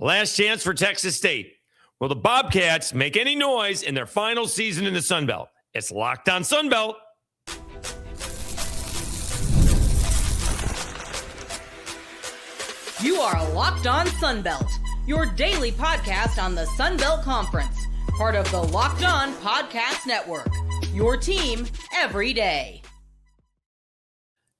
Last chance for Texas State. Will the Bobcats make any noise in their final season in the Sun Belt? It's Locked On Sun Belt. You are Locked On Sun Belt, your daily podcast on the Sun Belt Conference, part of the Locked On Podcast Network, your team every day.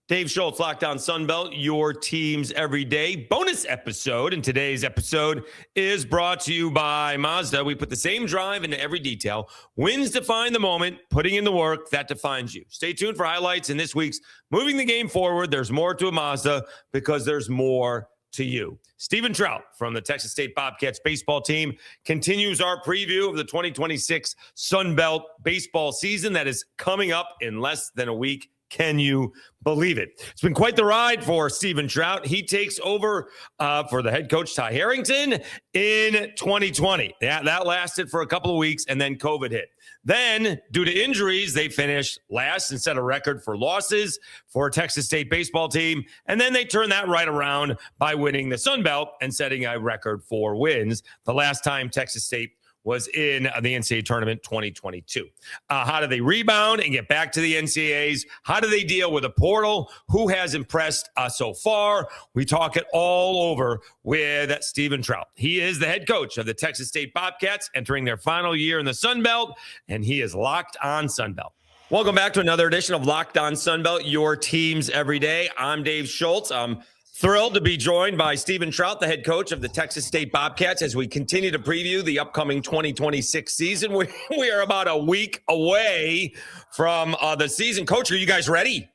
Dave Schultz, Locked On Sun Belt, your teams every day. Bonus episode, and today's episode is brought to you by Mazda. We put the same drive into every detail. Wins define the moment, putting in the work that defines you. Stay tuned for highlights in this week's Moving the Game Forward. There's more to a Mazda because there's more to you. Stephen Trout from the Texas State Bobcats baseball team continues our preview of the 2026 Sun Belt baseball season that is coming up in less than a week. Can you believe it? It's been quite the ride for Stephen Trout. He takes over for the head coach, Ty Harrington, in 2020. That lasted for a couple of weeks, and then COVID hit. Then, due to injuries, they finished last and set a record for losses for a Texas State baseball team. And then they turned that right around by winning the Sun Belt and setting a record for wins. The last time Texas State was in the NCAA tournament 2022. How do they rebound and get back to the NCAAs? How do they deal with a portal? Who has impressed so far? We talk it all over with Stephen Trout. He is the head coach of the Texas State Bobcats entering their final year in the Sun Belt, and he is Locked On Sun Belt. Welcome back to another edition of Locked On Sun Belt, your teams every day. I'm Dave Schultz. I'm thrilled to be joined by Stephen Trout, the head coach of the Texas State Bobcats, as we continue to preview the upcoming 2026 season. We are about a week away from the season. Coach, are you guys ready?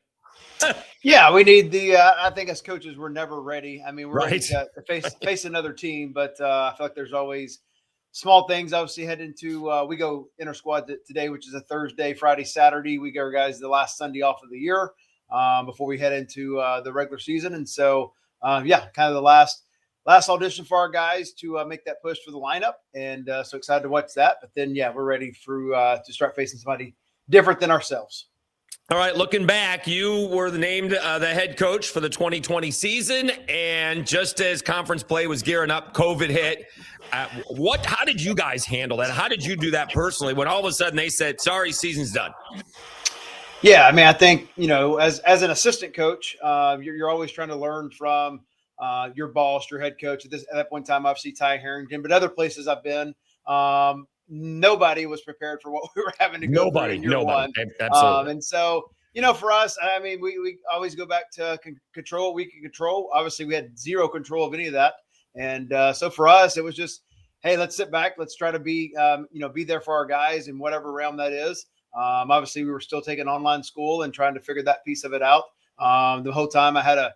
Yeah, we need the I think as coaches, we're never ready. I mean, we're right. ready to face another team, but I feel like there's always small things. Obviously, head into we go inter-squad today, which is a Thursday, Friday, Saturday. We get our guys the last Sunday off of the year before we head into the regular season. And so, kind of the last audition for our guys to make that push for the lineup. And so excited to watch that. But then, we're ready to start facing somebody different than ourselves. All right, looking back, you were named the head coach for the 2020 season. And just as conference play was gearing up, COVID hit. How did you guys handle that? How did you do that personally when all of a sudden they said, sorry, season's done? Yeah, I mean, I think, as an assistant coach, you're always trying to learn from your boss, your head coach. At that point in time, obviously Ty Harrington, but other places I've been, nobody was prepared for what we were having to go through in year one. Absolutely. And so, for us, I mean, we always go back to control what we can control. Obviously, we had zero control of any of that. And so for us, it was just, hey, let's sit back. Let's try to be there for our guys in whatever realm that is. Obviously, we were still taking online school and trying to figure that piece of it out. The whole time I had a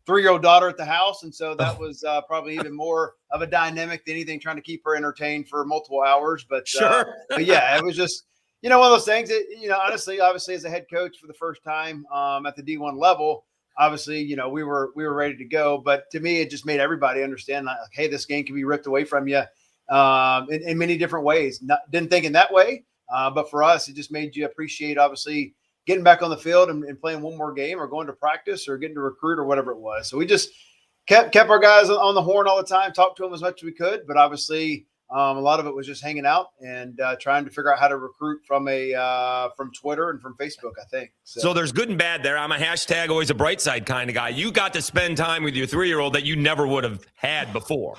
3-year-old daughter at the house. And so that was probably even more of a dynamic than anything, trying to keep her entertained for multiple hours. But, sure. But yeah, it was just, one of those things that, honestly, obviously as a head coach for the first time at the D1 level, obviously, we were ready to go. But to me, it just made everybody understand, like, hey, this game can be ripped away from you in many different ways. Didn't think in that way. But for us, it just made you appreciate, obviously, getting back on the field and playing one more game or going to practice or getting to recruit or whatever it was. So we just kept our guys on the horn all the time, talked to them as much as we could. But obviously, a lot of it was just hanging out and trying to figure out how to recruit from Twitter and from Facebook, I think. So there's good and bad there. I'm a hashtag always a bright side kind of guy. You got to spend time with your 3-year-old that you never would have had before.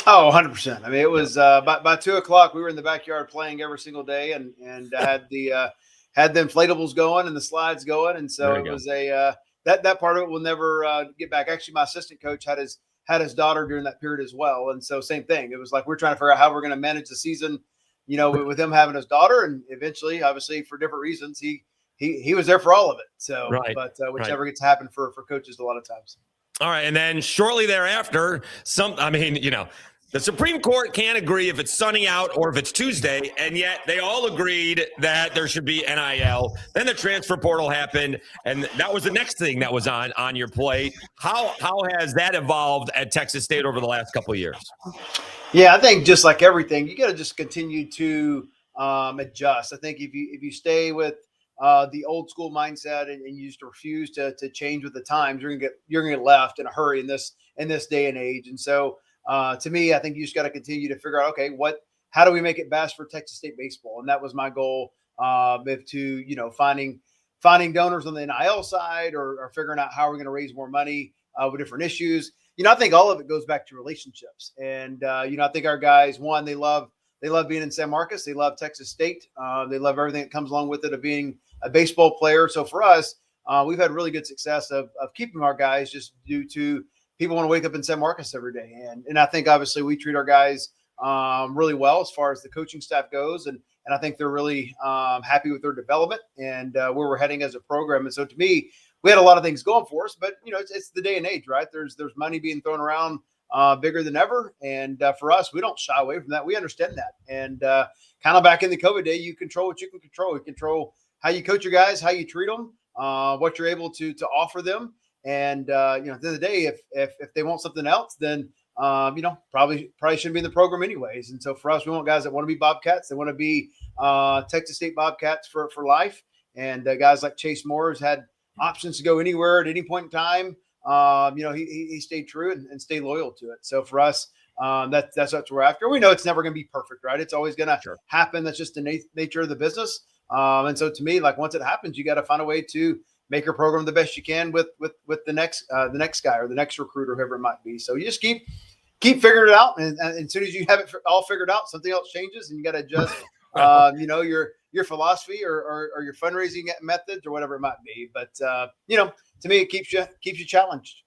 Oh, 100%. I mean, it was by 2 o'clock, we were in the backyard playing every single day and had the inflatables going and the slides going. And so it was that part of it will never get back. Actually, my assistant coach had his daughter during that period as well. And so same thing. It was like, we're trying to figure out how we're going to manage the season, with him having his daughter. And eventually, obviously, for different reasons, he was there for all of it. So, right. But which never gets to happen for coaches a lot of times. All right. And then shortly thereafter, the Supreme Court can't agree if it's sunny out or if it's Tuesday, and yet they all agreed that there should be NIL. Then the transfer portal happened, and that was the next thing that was on your plate. How has that evolved at Texas State over the last couple of years? Yeah, I think just like everything, you got to just continue to adjust. I think if you stay with the old school mindset and you just refuse to change with the times, you're gonna get left in a hurry in this day and age. And so to me, I think you just got to continue to figure out, okay, how do we make it best for Texas State baseball? And that was my goal, finding donors on the NIL side or figuring out how we're going to raise more money with different issues. I think all of it goes back to relationships. And, I think our guys, one, they love being in San Marcos. They love Texas State. They love everything that comes along with it of being a baseball player. So for us, we've had really good success of keeping our guys just due to people want to wake up in San Marcos every day. And I think obviously we treat our guys really well as far as the coaching staff goes. And I think they're really happy with their development and where we're heading as a program. And so to me, we had a lot of things going for us, but it's the day and age, right? There's money being thrown around bigger than ever. And for us, we don't shy away from that. We understand that. And kind of back in the COVID day, you control what you can control. You control how you coach your guys, how you treat them, what you're able to offer them. And, at the end of the day, if they want something else, then, probably shouldn't be in the program anyways. And so for us, we want guys that want to be Bobcats. They want to be Texas State Bobcats for life. And guys like Chase Mora has had options to go anywhere at any point in time. He stayed true and stayed loyal to it. So for us, that's what we're after. We know it's never going to be perfect, right? It's always going to happen. That's just the nature of the business. And so to me, like once it happens, you got to find a way to make your program the best you can with the next guy or the next recruit or whoever it might be. So you just keep figuring it out. And as soon as you have it all figured out, something else changes and you got to adjust, your philosophy or your fundraising methods or whatever it might be. But, to me, it keeps you challenged.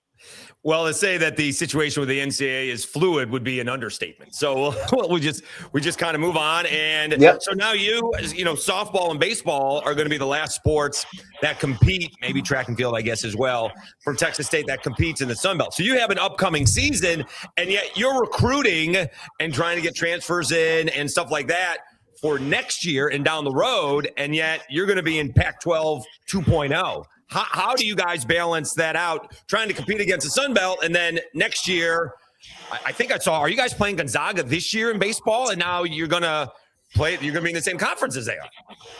Well, to say that the situation with the NCAA is fluid would be an understatement. So we just kind of move on. And So now softball and baseball are going to be the last sports that compete, maybe track and field, I guess, as well, for Texas State that competes in the Sun Belt. So you have an upcoming season, and yet you're recruiting and trying to get transfers in and stuff like that for next year and down the road, and yet you're going to be in Pac-12 2.0. How do you guys balance that out, trying to compete against the Sun Belt, and then next year, I think I saw, are you guys playing Gonzaga this year in baseball, and now you're going to be in the same conference as they are?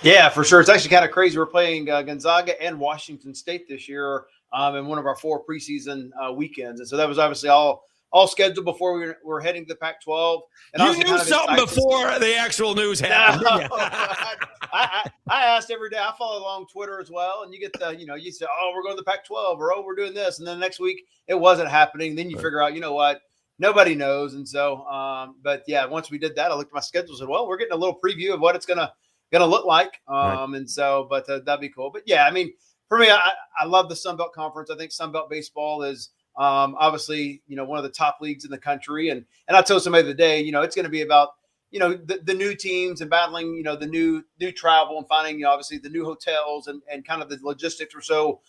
Yeah, for sure. It's actually kind of crazy. We're playing Gonzaga and Washington State this year in one of our 4 preseason weekends, and so that was obviously all scheduled before we were heading to the Pac-12. And you knew something before the actual news happened. No, I asked every day. I follow along Twitter as well, and you get you say, oh, we're going to the Pac-12, or oh, we're doing this, and then the next week it wasn't happening. Then you figure out, what, nobody knows, and so, but yeah, once we did that, I looked at my schedule and said, well, we're getting a little preview of what it's gonna look like, and so, but that'd be cool. But yeah, I mean, for me, I love the Sun Belt Conference. I think Sun Belt baseball is obviously, one of the top leagues in the country. And I told somebody the day, it's going to be about, the new teams and battling, the new travel and finding, obviously the new hotels and kind of the logistics are so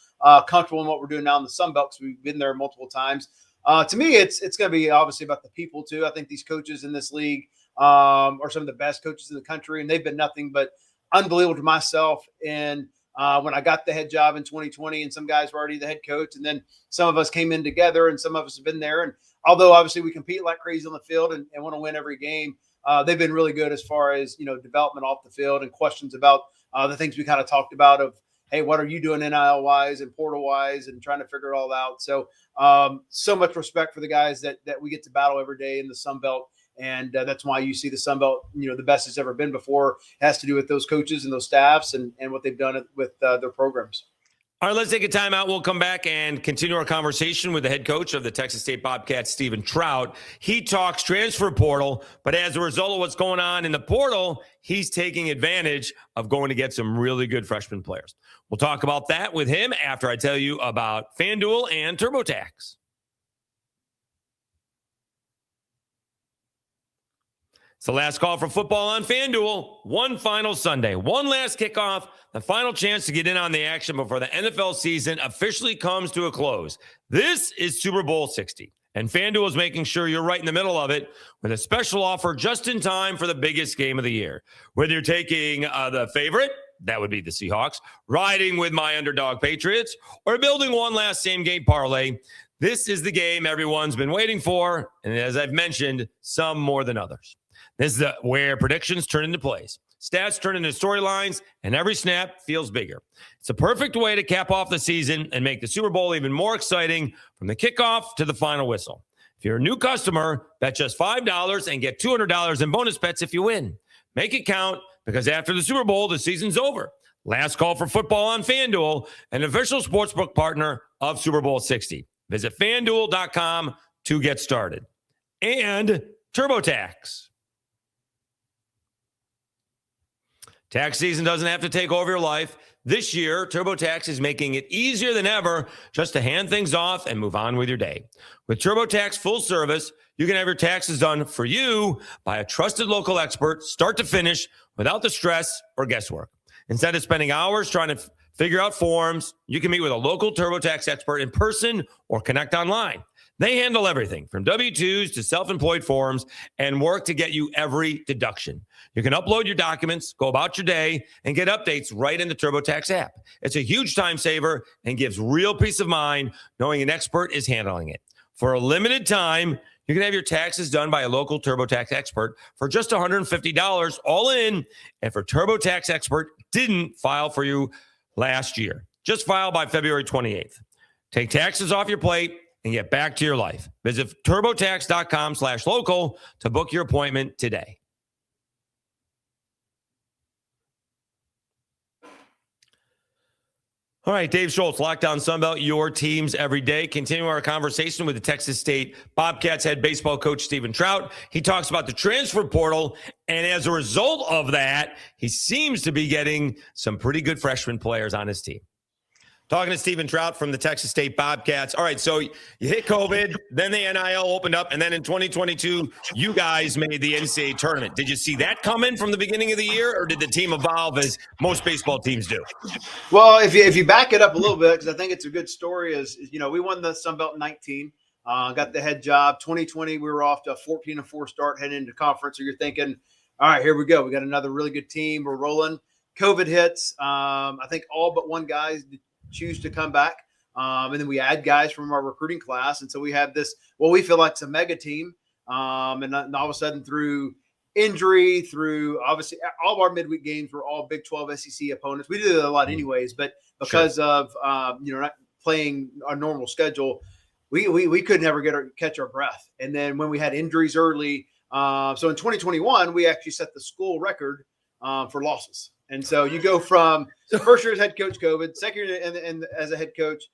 comfortable in what we're doing now in the Sun Belt, because we've been there multiple times. To me, it's going to be obviously about the people too. I think these coaches in this league are some of the best coaches in the country, and they've been nothing but unbelievable to myself. And when I got the head job in 2020, and some guys were already the head coach, and then some of us came in together, and some of us have been there. And although obviously we compete like crazy on the field and want to win every game, they've been really good as far as development off the field and questions about the things we kind of talked about of, hey, what are you doing NIL wise and portal wise, and trying to figure it all out. So so much respect for the guys that we get to battle every day in the Sun Belt. And that's why you see the Sun Belt, the best it's ever been before. It has to do with those coaches and those staffs and what they've done with their programs. All right, let's take a timeout. We'll come back and continue our conversation with the head coach of the Texas State Bobcats, Stephen Trout. He talks transfer portal, but as a result of what's going on in the portal, he's taking advantage of going to get some really good freshman players. We'll talk about that with him after I tell you about FanDuel and TurboTax. It's the last call for football on FanDuel. One final Sunday, one last kickoff, the final chance to get in on the action before the NFL season officially comes to a close. This is Super Bowl 60, and FanDuel is making sure you're right in the middle of it with a special offer just in time for the biggest game of the year. Whether you're taking the favorite, that would be the Seahawks, riding with my underdog Patriots, or building one last same-game parlay, this is the game everyone's been waiting for, and as I've mentioned, some more than others. This is where predictions turn into plays, stats turn into storylines, and every snap feels bigger. It's a perfect way to cap off the season and make the Super Bowl even more exciting from the kickoff to the final whistle. If you're a new customer, bet just $5 and get $200 in bonus bets if you win. Make it count, because after the Super Bowl, the season's over. Last call for football on FanDuel, an official sportsbook partner of Super Bowl 60. Visit FanDuel.com to get started. And TurboTax. Tax season doesn't have to take over your life. This year, TurboTax is making it easier than ever just to hand things off and move on with your day. With TurboTax full service, you can have your taxes done for you by a trusted local expert, start to finish, without the stress or guesswork. Instead of spending hours trying to figure out forms, you can meet with a local TurboTax expert in person or connect online. They handle everything from W-2s to self-employed forms and work to get you every deduction. You can upload your documents, go about your day, and get updates right in the TurboTax app. It's a huge time saver and gives real peace of mind knowing an expert is handling it. For a limited time, you can have your taxes done by a local TurboTax expert for just $150 all in. And for TurboTax expert didn't file for you last year. Just file by February 28th. Take taxes off your plate and get back to your life. Visit TurboTax.com/local to book your appointment today. All right, Dave Schultz, Lockdown Sunbelt, your teams every day. Continuing our conversation with the Texas State Bobcats head baseball coach, Stephen Trout. He talks about the transfer portal, and as a result of that, he seems to be getting some pretty good freshman players on his team. Talking to Stephen Trout from the Texas State Bobcats. All right, so you hit COVID, then the NIL opened up, and then in 2022, you guys made the NCAA tournament. Did you see that coming from the beginning of the year, or did the team evolve as most baseball teams do? Well, if you back it up a little bit, because I think it's a good story, is we won the Sun Belt in 19, got the head job. 2020, we were off to a 14-4 start heading into conference. So you're thinking, all right, here we go. We got another really good team. We're rolling. COVID hits. I think all but one guy choose to come back. And then we add guys from our recruiting class. And so we have this, what we feel like it's a mega team. And all of a sudden through injury, through obviously all of our midweek games were all Big 12 SEC opponents. We did it a lot anyways, but because of, not playing our normal schedule, we could never catch our breath. And then when we had injuries early, so in 2021, we actually set the school record for losses. And so you go from first year as head coach, COVID, second year and as a head coach,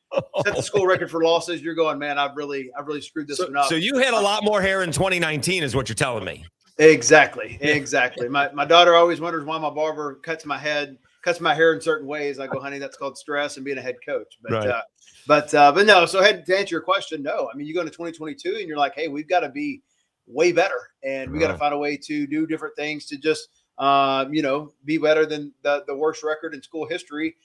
set the school record for losses. You're going, man, I've really screwed this one up. So you had a lot more hair in 2019 is what you're telling me. Exactly. My daughter always wonders why my barber cuts my hair in certain ways. I go, honey, that's called stress and being a head coach. But right. But no, so to answer your question, no. I mean, you go into 2022 and you're like, hey, we've got to be way better. And we got to find a way to do different things to just be better than the worst record in school history.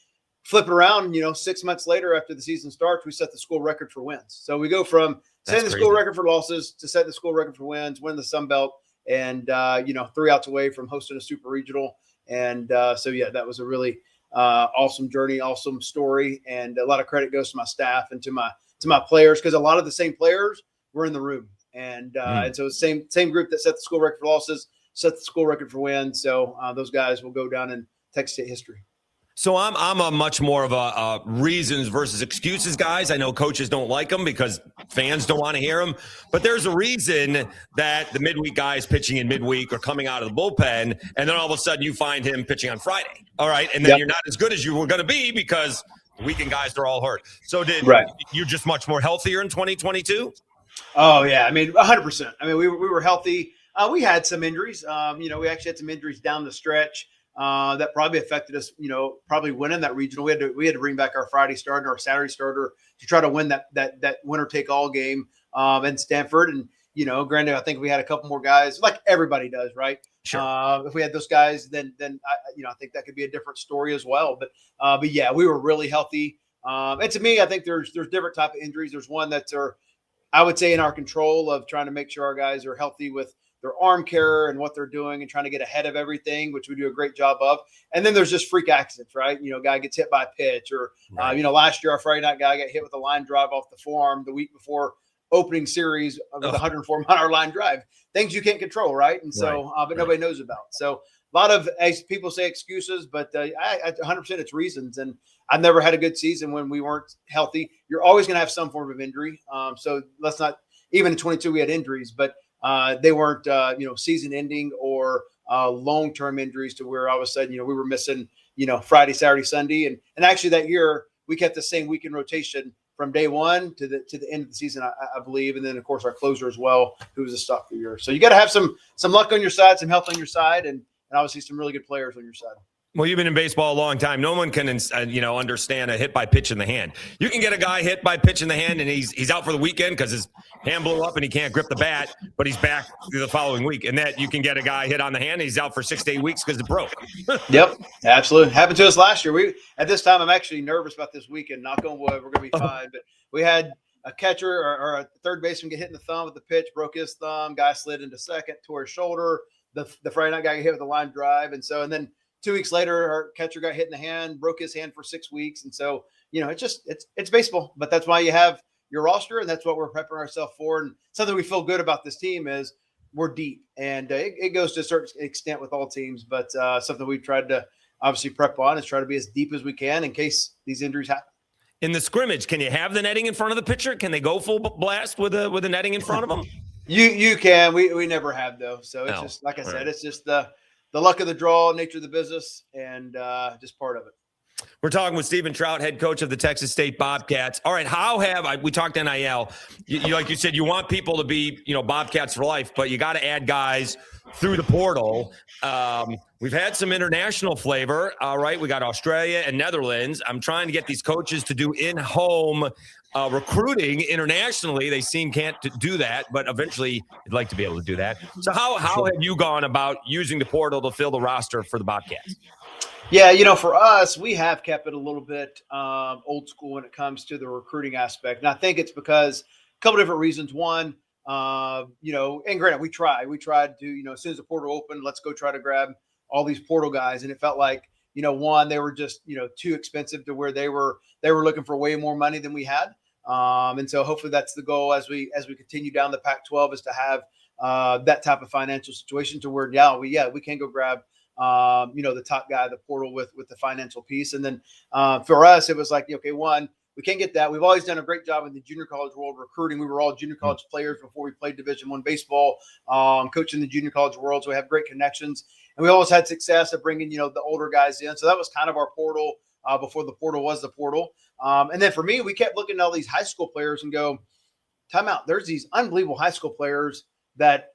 Flip it around, 6 months later after the season starts, we set the school record for wins. So we go from setting the school record for losses to set the school record for wins, win the Sun Belt, and 3 outs away from hosting a super regional. And that was a really awesome journey, awesome story, and a lot of credit goes to my staff and to my players, because a lot of the same players were in the room, and so the same group that set the school record for losses set the school record for wins. So those guys will go down in Texas State history. So I'm a much more of a reasons versus excuses guys. I know coaches don't like them because fans don't want to hear them, but there's a reason that the midweek guy is pitching in midweek or coming out of the bullpen, and then all of a sudden you find him pitching on Friday. All right, and then you're not as good as you were going to be because the weekend guys are all hurt. So you're just much more healthier in 2022? Oh yeah, I mean 100%. I mean we were healthy. We had some injuries. We actually had some injuries down the stretch. That probably affected us, probably winning that regional. We had to bring back our Friday starter, our Saturday starter to try to win that winner take all game in Stanford. And, granted, I think we had a couple more guys like everybody does, right? Sure. If we had those guys, then I think that could be a different story as well. But yeah, we were really healthy. And to me, I think there's different type of injuries. There's one that's I would say in our control of trying to make sure our guys are healthy with their arm care and what they're doing and trying to get ahead of everything, which we do a great job of. And then there's just freak accidents, right? Guy gets hit by a pitch or, last year our Friday night guy got hit with a line drive off the forearm the week before opening series with a 104-mile line drive. Things you can't control, right? And so, but nobody knows about. So a lot of, as people say, excuses, but 100% it's reasons. And I've never had a good season when we weren't healthy. You're always going to have some form of injury. So let's not, even in 22 we had injuries, but they weren't season ending or long-term injuries to where all of a sudden we were missing Friday, Saturday, Sunday, and actually that year we kept the same weekend rotation from day one to the end of the season, I believe, and then of course our closer as well, who was a stock for year. So you got to have some luck on your side, some health on your side, and obviously some really good players on your side. Well, you've been in baseball a long time. No one can, understand a hit by pitch in the hand. You can get a guy hit by pitch in the hand, and he's out for the weekend because his hand blew up and he can't grip the bat, but he's back the following week. And that you can get a guy hit on the hand, and he's out for 6 to 8 weeks because it broke. Yep, absolutely. Happened to us last year. At this time, I'm actually nervous about this weekend. Knock on wood, we're going to be fine. But we had a catcher or a third baseman get hit in the thumb with the pitch, broke his thumb. Guy slid into second, tore his shoulder. The Friday night guy got hit with a line drive, and then 2 weeks later, our catcher got hit in the hand, broke his hand for 6 weeks. And so, it's baseball, but that's why you have your roster. And that's what we're prepping ourselves for. And something we feel good about this team is we're deep, and it goes to a certain extent with all teams, but something we've tried to obviously prep on is try to be as deep as we can in case these injuries happen. In the scrimmage, can you have the netting in front of the pitcher? Can they go full blast with the netting in front of them? You can. We never have though. So it's just, like I said, it's just the luck of the draw, nature of the business, and just part of it. We're talking with Stephen Trout, head coach of the Texas State Bobcats. All right, we talked NIL. Like you said, you want people to be, Bobcats for life, but you got to add guys through the portal. We've had some international flavor. All right, we got Australia and Netherlands. I'm trying to get these coaches to do in-home recruiting internationally. They can't do that, but eventually they'd like to be able to do that. So how have you gone about using the portal to fill the roster for the Bobcats? Yeah, for us, we have kept it a little bit old school when it comes to the recruiting aspect. And I think it's because a couple different reasons. One, and granted, we tried to, as soon as the portal opened, let's go try to grab all these portal guys. And it felt like, one, they were just, too expensive to where they were looking for way more money than we had. And so hopefully that's the goal as we continue down the Pac-12 is to have that type of financial situation to where, we can go grab, the top guy, the portal with the financial piece. And then for us, it was like, okay, one, we can't get that. We've always done a great job in the junior college world recruiting. We were all junior college players before we played Division I baseball, coaching the junior college world. So we have great connections, and we always had success at bringing, the older guys in. So that was kind of our portal before the portal was the portal. And then for me, we kept looking at all these high school players and go, time out. There's these unbelievable high school players that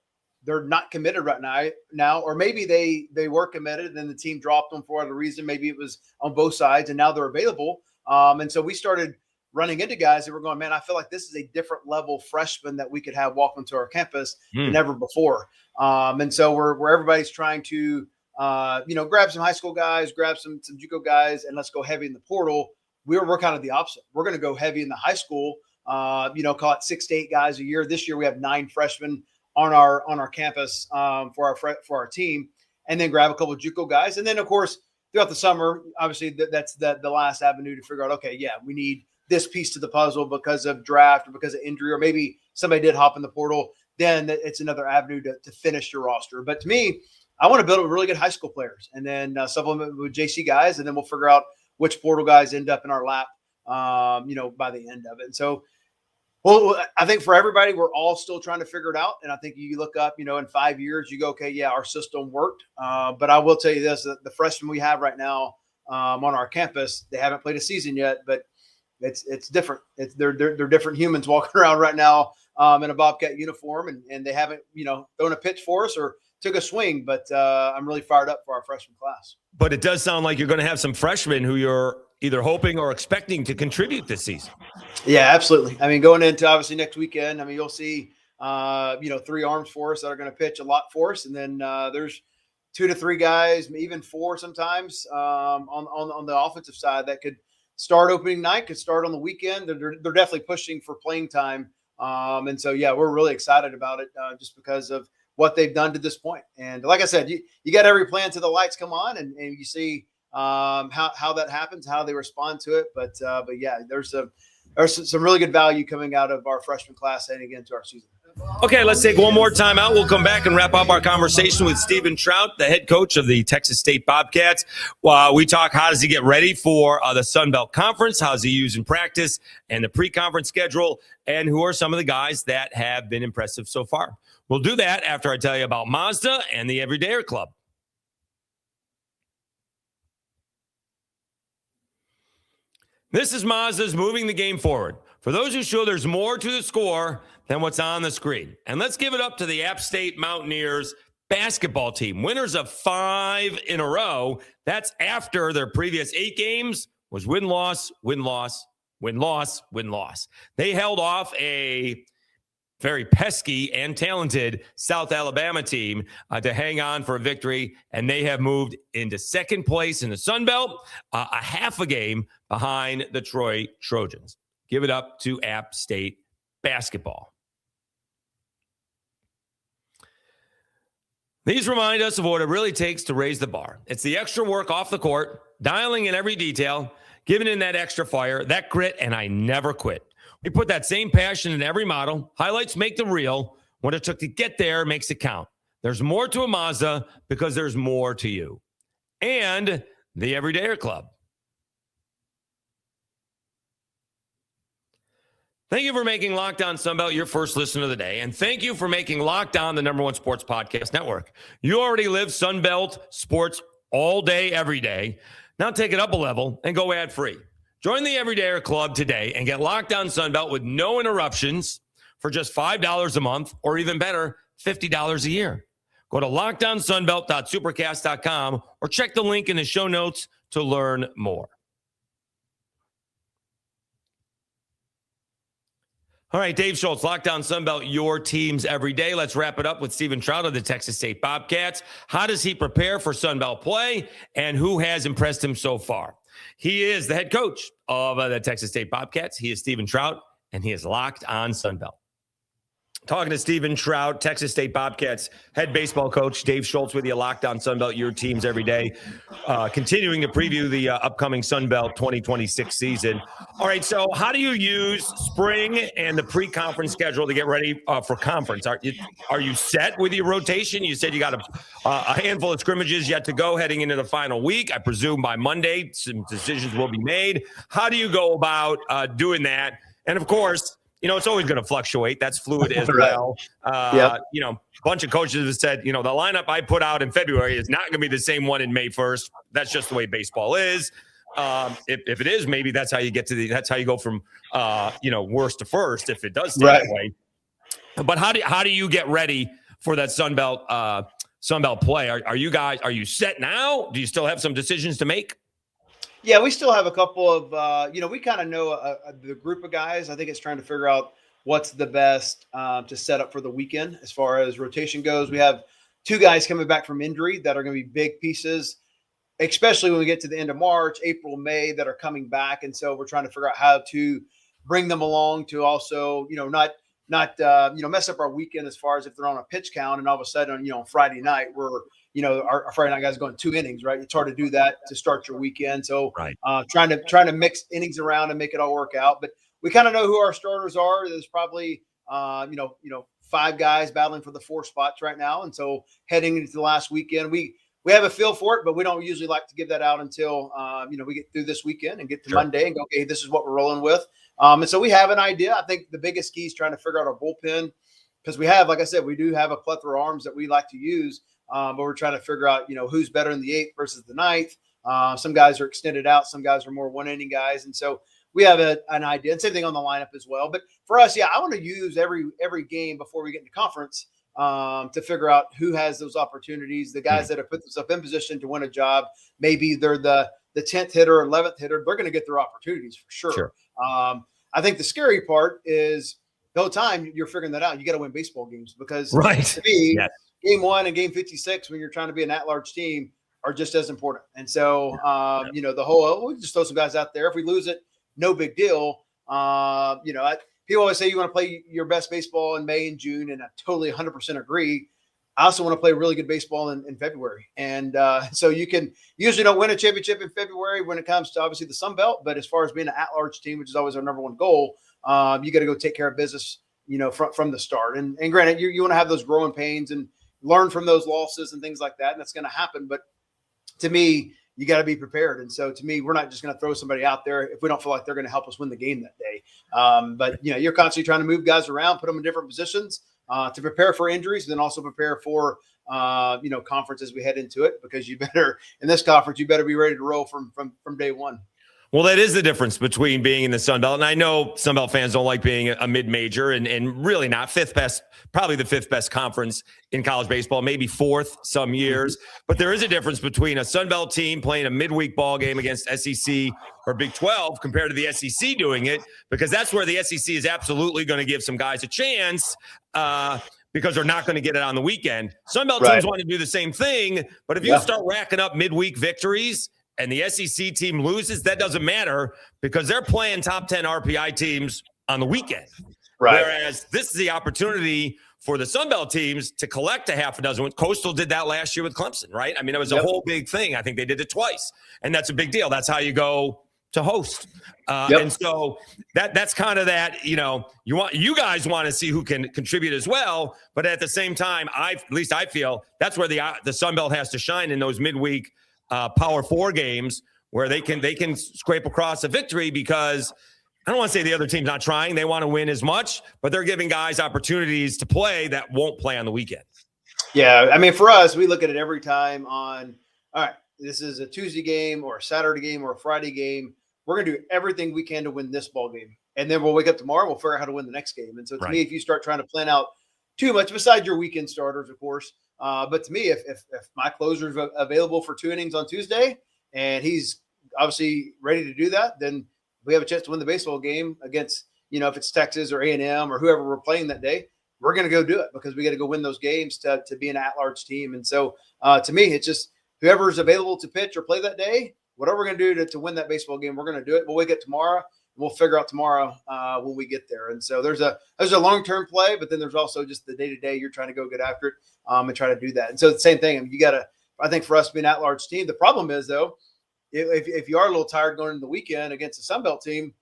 they're not committed right now, or maybe they were committed and then the team dropped them for whatever reason. Maybe it was on both sides and now they're available. And so we started running into guys that were going, man, I feel like this is a different level freshman that we could have walk onto our campus than ever before. And so where everybody's trying to, grab some high school guys, grab some JUCO guys, and let's go heavy in the portal. We're kind of the opposite. We're going to go heavy in the high school, call it 6 to 8 guys a year. This year we have 9 freshmen on our campus for our team, and then grab a couple of JUCO guys. And then of course, throughout the summer, obviously that's the last avenue to figure out, okay, yeah, we need this piece to the puzzle because of draft or because of injury, or maybe somebody did hop in the portal. Then it's another avenue to finish your roster. But to me, I want to build really good high school players and then supplement with JC guys. And then we'll figure out which portal guys end up in our lap, by the end of it. And so, well, I think for everybody, we're all still trying to figure it out. And I think you look up, in 5 years, you go, okay, yeah, our system worked. But I will tell you this, the freshmen we have right now on our campus, they haven't played a season yet, but it's different. They're different humans walking around right now in a Bobcat uniform, and they haven't, thrown a pitch for us or took a swing, but I'm really fired up for our freshman class. But it does sound like you're going to have some freshmen who you're either hoping or expecting to contribute this season. Yeah, absolutely. I mean, going into obviously next weekend, you'll see, 3 arms for us that are going to pitch a lot for us. And then there's 2 to 3 guys, even 4 sometimes on the offensive side that could start opening night, could start on the weekend. They're definitely pushing for playing time. And so, yeah, we're really excited about it just because of what they've done to this point. And like I said, you got every plan till the lights come on and you see how that happens, how they respond to it. But yeah, there's some really good value coming out of our freshman class heading into our season. Okay, let's take one more time out. We'll come back and wrap up our conversation with Stephen Trout, the head coach of the Texas State Bobcats. We talk how does he get ready for the Sun Belt Conference, how's he use in practice, and the pre-conference schedule, and who are some of the guys that have been impressive so far. We'll do that after I tell you about Mazda and the Everydayer Club. This is Mazda's moving the game forward. For those who show there's more to the score than what's on the screen. And let's give it up to the App State Mountaineers basketball team. Winners of 5 in a row. That's after their previous 8 games was win-loss, win-loss, win-loss, win-loss. They held off a very pesky and talented South Alabama team to hang on for a victory, and they have moved into second place in the Sun Belt, a half a game behind the Troy Trojans. Give it up to App State basketball. These remind us of what it really takes to raise the bar. It's the extra work off the court, dialing in every detail, giving in that extra fire, that grit, and I never quit. We put that same passion in every model. Highlights make them real. What it took to get there makes it count. There's more to a Mazda because there's more to you. And the Everydayer Club. Thank you for making Locked On Sunbelt your first listen of the day. And thank you for making Locked On the #1 sports podcast network. You already live Sunbelt sports all day, every day. Now take it up a level and go ad-free. Join the Everydayer Club today and get Locked On Sunbelt with no interruptions for just $5 a month, or even better, $50 a year. Go to LockedOnSunbelt.supercast.com or check the link in the show notes to learn more. All right, Dave Schultz, Locked On Sunbelt, your teams every day. Let's wrap it up with Stephen Trout of the Texas State Bobcats. How does he prepare for Sunbelt play, and who has impressed him so far? He is the head coach of the Texas State Bobcats. He is Stephen Trout, and he is Locked On Sunbelt. Talking to Stephen Trout, Texas State Bobcats head baseball coach, Dave Schultz with you, Locked On Sunbelt, your teams every day. Continuing to preview the upcoming Sunbelt 2026 season. All right, so how do you use spring and the pre-conference schedule to get ready for conference? Are you set with your rotation? You said you got a handful of scrimmages yet to go heading into the final week. I presume by Monday some decisions will be made. How do you go about doing that? And of course, it's always going to fluctuate. That's fluid as well. A bunch of coaches have said, the lineup I put out in February is not going to be the same one in May 1st. That's just the way baseball is. If it is, maybe that's how you get to that's how you go from, worst to first, if it does stay that way. But how do you get ready for that Sunbelt play? Are you set now? Do you still have some decisions to make? Yeah, we still have a couple of, we kind of know the group of guys. I think it's trying to figure out what's the best to set up for the weekend as far as rotation goes. We have 2 guys coming back from injury that are going to be big pieces, especially when we get to the end of March, April, May, that are coming back. And so we're trying to figure out how to bring them along to also, not mess up our weekend as far as if they're on a pitch count and all of a sudden, on Friday night, we're, our Friday night guys going 2 innings, right? It's hard to do that to start your weekend. So trying to mix innings around and make it all work out. But we kind of know who our starters are. There's probably, 5 guys battling for the 4 spots right now. And so heading into the last weekend, we have a feel for it, but we don't usually like to give that out until, we get through this weekend and get to Monday and go, okay, this is what we're rolling with. And so we have an idea. I think the biggest key is trying to figure out our bullpen, because we have, like I said, we do have a plethora of arms that we like to use. But we're trying to figure out, who's better in the 8th versus the 9th. Some guys are extended out. Some guys are more 1-inning guys. And so we have an idea. And same thing on the lineup as well. But for us, I want to use every game before we get into conference to figure out who has those opportunities. The guys that have put themselves in position to win a job, maybe they're the 10th hitter or 11th hitter, they're going to get their opportunities for sure. I think the scary part is the whole time you're figuring that out. You got to win baseball games because to me, Game 1 and Game 56, when you're trying to be an at-large team, are just as important. And so, the whole, we just throw some guys out there. If we lose it, no big deal. People always say you want to play your best baseball in May and June, and I totally 100% agree. I also want to play really good baseball in February. And so you can usually don't win a championship in February when it comes to obviously the Sun Belt. But as far as being an at-large team, which is always our number one goal, you got to go take care of business, from the start. And granted, you want to have those growing pains and learn from those losses and things like that. And that's going to happen. But to me, you got to be prepared. And so to me, we're not just going to throw somebody out there if we don't feel like they're going to help us win the game that day. But you're constantly trying to move guys around, put them in different positions to prepare for injuries, and then also prepare for, conference as we head into it, because in this conference, you better be ready to roll from day one. Well, that is the difference between being in the Sun Belt. And I know Sun Belt fans don't like being a mid-major and really not fifth best, probably the fifth best conference in college baseball, maybe fourth some years. But there is a difference between a Sun Belt team playing a midweek ball game against SEC or Big 12 compared to the SEC doing it, because that's where the SEC is absolutely going to give some guys a chance because they're not going to get it on the weekend. Sun Belt teams want to do the same thing, but if you start racking up midweek victories and the SEC team loses, that doesn't matter because they're playing top 10 RPI teams on the weekend. Right. Whereas this is the opportunity for the Sun Belt teams to collect a half a dozen. Coastal did that last year with Clemson, right? I mean, it was a whole big thing. I think they did it twice, and that's a big deal. That's how you go to host. And so that's kind of that, you guys want to see who can contribute as well. But at the same time, at least I feel that's where the Sun Belt has to shine in those midweek Power 4 games where they can scrape across a victory, because I don't want to say the other team's not trying. They want to win as much, but they're giving guys opportunities to play that won't play on the weekend. Yeah. I mean, for us, we look at it every time on, all right, this is a Tuesday game or a Saturday game or a Friday game. We're going to do everything we can to win this ball game. And then we'll wake up tomorrow and we'll figure out how to win the next game. And so to me, if you start trying to plan out too much, besides your weekend starters, of course, but to me, if my closer is available for 2 innings on Tuesday and he's obviously ready to do that, then we have a chance to win the baseball game against, if it's Texas or A&M or whoever we're playing that day, we're going to go do it because we got to go win those games to be an at-large team. And so to me, it's just whoever's available to pitch or play that day, whatever we're going to do to win that baseball game, we're going to do it. We'll wake up tomorrow and we'll figure out tomorrow when we get there. And so there's a long-term play, but then there's also just the day-to-day you're trying to go get after it and try to do that. And so the same thing. I mean, I think for us to be an at-large team, the problem is though, if you are a little tired going into the weekend against a Sun Belt team,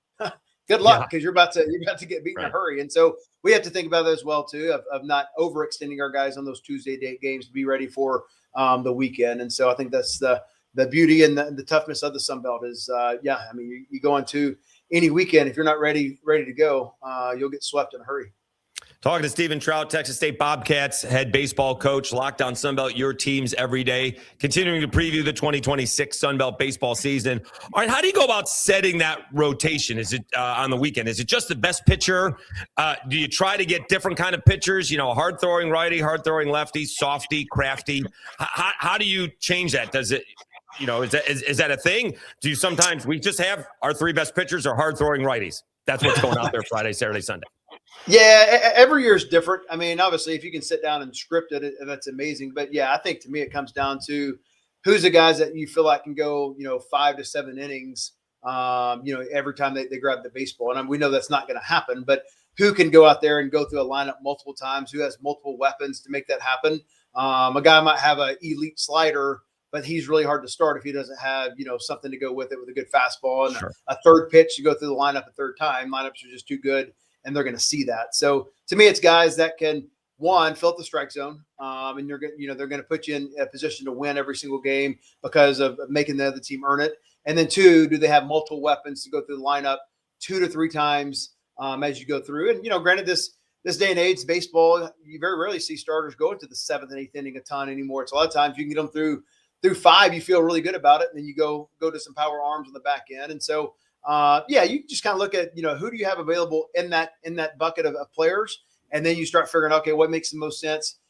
good luck, because you're about to get beat in a hurry. And so we have to think about that as well too, of not overextending our guys on those Tuesday day games to be ready for the weekend. And so I think that's the beauty and the toughness of the Sun Belt is, I mean, you go into any weekend, if you're not ready to go, you'll get swept in a hurry. Talking to Stephen Trout, Texas State Bobcats head baseball coach, Locked On Sunbelt, your teams every day. Continuing to preview the 2026 Sunbelt baseball season. All right, how do you go about setting that rotation? Is it on the weekend? Is it just the best pitcher? Do you try to get different kind of pitchers? Hard-throwing righty, hard-throwing lefty, softy, crafty. How do you change that? Does it, is that a thing? Do you sometimes we just have our 3 best pitchers are hard-throwing righties? That's what's going out there Friday, Saturday, Sunday. Yeah, every year is different. I mean, obviously, if you can sit down and script it, that's amazing. But yeah, I think to me, it comes down to who's the guys that you feel like can go, 5 to 7 innings, every time they grab the baseball. And we know that's not going to happen, but who can go out there and go through a lineup multiple times, who has multiple weapons to make that happen. A guy might have an elite slider, but he's really hard to start if he doesn't have, something to go with it with a good fastball and a third pitch to go through the lineup a third time. Lineups are just too good. And they're going to see that. So to me, it's guys that can, one, fill up the strike zone, and they're going to put you in a position to win every single game because of making the other team earn it. And then 2, do they have multiple weapons to go through the lineup 2 to 3 times as you go through? And granted, this day and age, baseball, you very rarely see starters go into the 7th and 8th inning a ton anymore. It's a lot of times you can get them through 5, you feel really good about it, and then you go to some power arms on the back end. And so. You just kind of look at, who do you have available in that bucket of players? And then you start figuring out, okay, what makes the most sense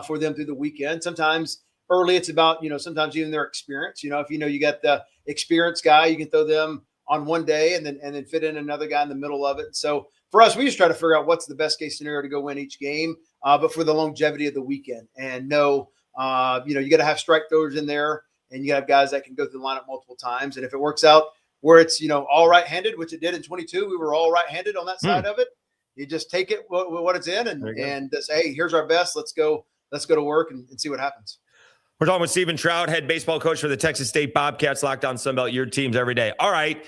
for them through the weekend. Sometimes early it's about, sometimes even their experience, if you got the experienced guy, you can throw them on one day and then fit in another guy in the middle of it. So for us, we just try to figure out what's the best case scenario to go win each game, but for the longevity of the weekend. And you got to have strike throwers in there, and you have guys that can go through the lineup multiple times. And if it works out where it's, all right-handed, which it did in 22, we were all right-handed on that side of it. You just take it what it's in and say, hey, here's our best. Let's go to work and see what happens. We're talking with Stephen Trout, head baseball coach for the Texas State Bobcats, Locked On Sunbelt, your teams every day. All right.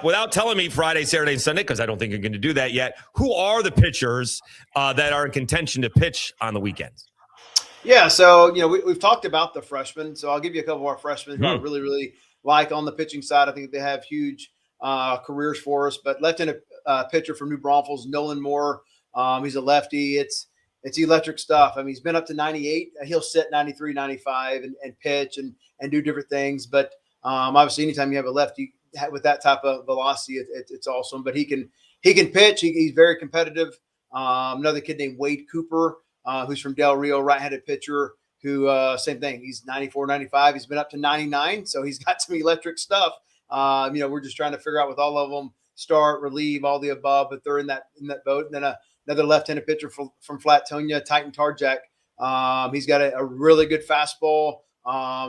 Without telling me Friday, Saturday, and Sunday, because I don't think you're going to do that yet, who are the pitchers that are in contention to pitch on the weekends? Yeah, so, we've talked about the freshmen. So I'll give you a couple of our freshmen who I really, really like on the pitching side. I think they have huge careers for us. But left-handed pitcher from New Braunfels, Nolan Moore. He's a lefty. It's electric stuff. I mean, he's been up to 98. He'll sit 93, 95 and pitch and do different things. But obviously, anytime you have a lefty with that type of velocity, it's awesome. But he can pitch. He's very competitive. Another kid named Wade Cooper, who's from Del Rio, right-handed pitcher, who same thing. He's 94, 95. He's been up to 99, so he's got some electric stuff. We're just trying to figure out with all of them, start, relieve, all the above, but they're in that boat. And then another left-handed pitcher from Flatonia, Titan Tarjack. He's got a really good fastball,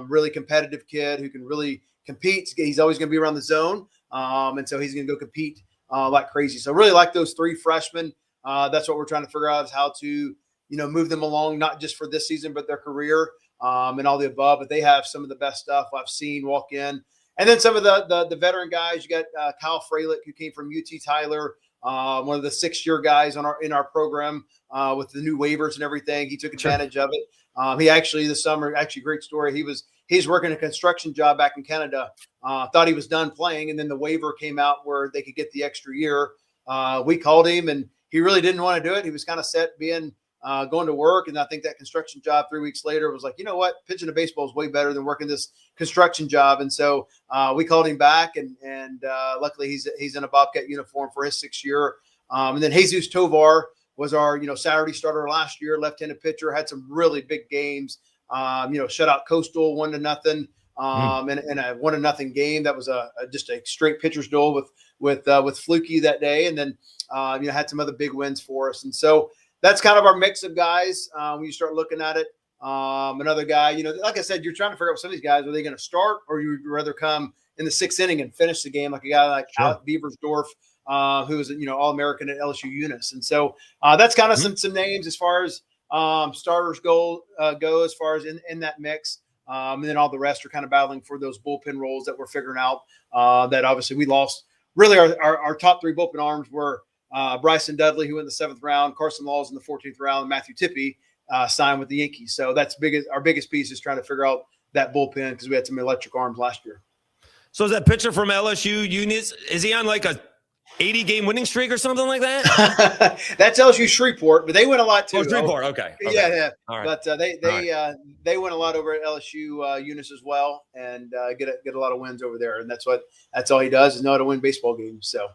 really competitive kid who can really compete. He's always going to be around the zone, and so he's going to go compete like crazy. So really like those three freshmen. That's what we're trying to figure out is how to move them along, not just for this season, but their career and all the above. But they have some of the best stuff I've seen walk in. And then some of the veteran guys, you got Kyle Fralick, who came from UT Tyler, one of the 6-year guys in our program with the new waivers and everything. He took advantage of it. He actually this summer, great story. He's working a construction job back in Canada. Thought he was done playing, and then the waiver came out where they could get the extra year. We called him, and he really didn't want to do it. He was kind of set being going to work. And I think that construction job 3 weeks later was like, you know what, pitching a baseball is way better than working this construction job. And so we called him back and luckily he's in a Bobcat uniform for his 6th year. And then Jesus Tovar was our, Saturday starter last year, left-handed pitcher, had some really big games, shut out Coastal 1-0 in a 1-0 game. That was just a straight pitcher's duel with Fluky that day. And then, had some other big wins for us. And so, that's kind of our mix of guys when you start looking at it. Another guy, like I said, you're trying to figure out with some of these guys, are they going to start or you'd rather come in the 6th inning and finish the game like a guy like Alec Beaversdorf, who was, All-American at LSU Eunice. And so that's kind of some names as far as starters go as far as in that mix. And then all the rest are kind of battling for those bullpen roles that we're figuring out that obviously we lost. Really, our top 3 bullpen arms were Bryson Dudley, who went in the 7th round, Carson Laws in the 14th round, and Matthew Tippy signed with the Yankees. So that's our biggest piece is trying to figure out that bullpen because we had some electric arms last year. So is that pitcher from LSU, Eunice, is he on like a 80-game winning streak or something like that? That's LSU Shreveport, but they win a lot too. Oh, Shreveport, okay. Yeah. All right. But they win a lot over at LSU Eunice as well, and get a lot of wins over there. And that's all he does is know how to win baseball games. So.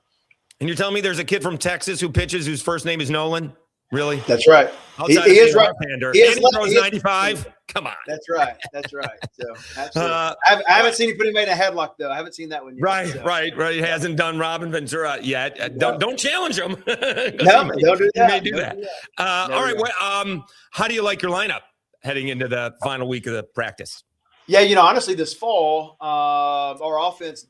And you're telling me there's a kid from Texas who pitches whose first name is Nolan? Really? That's right. He is right. He throws 95. Come on. That's right. So absolutely. I haven't seen him put him in a headlock though. I haven't seen that one yet. Right. He hasn't done Robin Ventura yet. Don't challenge him. No, don't do that. He may do that. All right. How do you like your lineup heading into the final week of the practice? Yeah, honestly, this fall, our offense,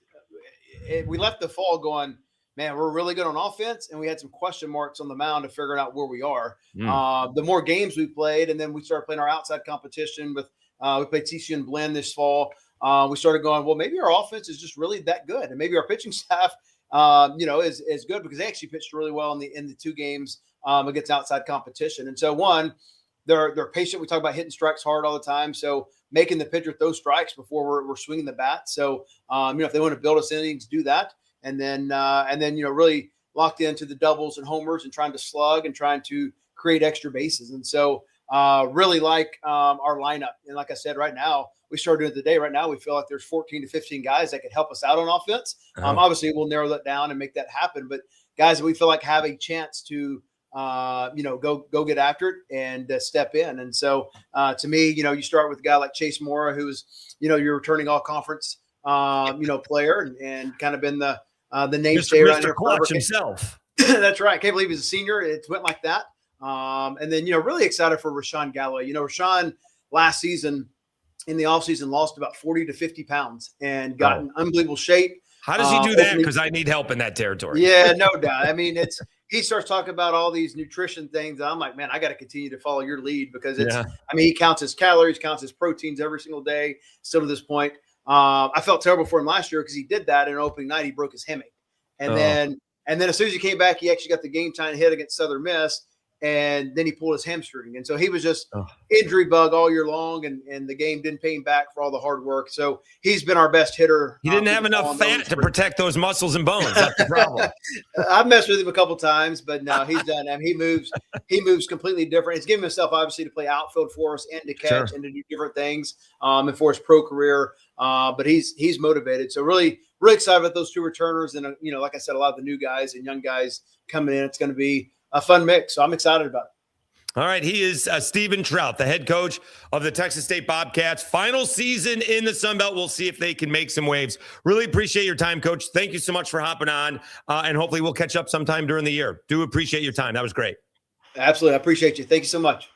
we left the fall going, man, we're really good on offense, and we had some question marks on the mound of figuring out where we are. The more games we played, and then we started playing our outside competition with we played TCU and Blinn this fall. We started going, well, maybe our offense is just really that good, and maybe our pitching staff, is good because they actually pitched really well in the 2 games against outside competition. And so they're patient. We talk about hitting strikes hard all the time, so making the pitcher throw strikes before we're swinging the bat. So if they want to build us innings, do that. And then really locked into the doubles and homers and trying to slug and trying to create extra bases. And so really like our lineup. And like I said, right now, we started doing it today. Right now, we feel like there's 14 to 15 guys that could help us out on offense. Obviously, we'll narrow that down and make that happen. But guys that we feel like have a chance to, go get after it and step in. And so to me, you start with a guy like Chase Mora, who's, your returning all conference, player and kind of been the mainstay around here. Clutch himself. That's right. I can't believe he's a senior. It went like that. And then, really excited for Rashawn Galloway. Rashawn last season in the offseason lost about 40 to 50 pounds and got in unbelievable shape. How does he do that? Because I need help in that territory. Yeah, no doubt. I mean, he starts talking about all these nutrition things. And I'm like, man, I got to continue to follow your lead because I mean, he counts his calories, counts his proteins every single day. Still to this point, I felt terrible for him last year because he did that in opening night. He broke his hamate. And then as soon as he came back, he actually got the game time hit against Southern Miss. And then he pulled his hamstring. And so he was just injury bug all year long. And the game didn't pay him back for all the hard work. So he's been our best hitter. He didn't have enough fat to protect those muscles and bones. That's the problem. I've messed with him a couple times, but no, he's done. I mean, he moves completely different. He's given himself, obviously, to play outfield for us and to catch and to do different things and for his pro career. But he's motivated. So really, really excited about those two returners. And, like I said, a lot of the new guys and young guys coming in. It's going to be a fun mix. So I'm excited about it. All right. He is Stephen Trout, the head coach of the Texas State Bobcats. Final season in the Sun Belt. We'll see if they can make some waves. Really appreciate your time, Coach. Thank you so much for hopping on. And hopefully we'll catch up sometime during the year. Do appreciate your time. That was great. Absolutely. I appreciate you. Thank you so much.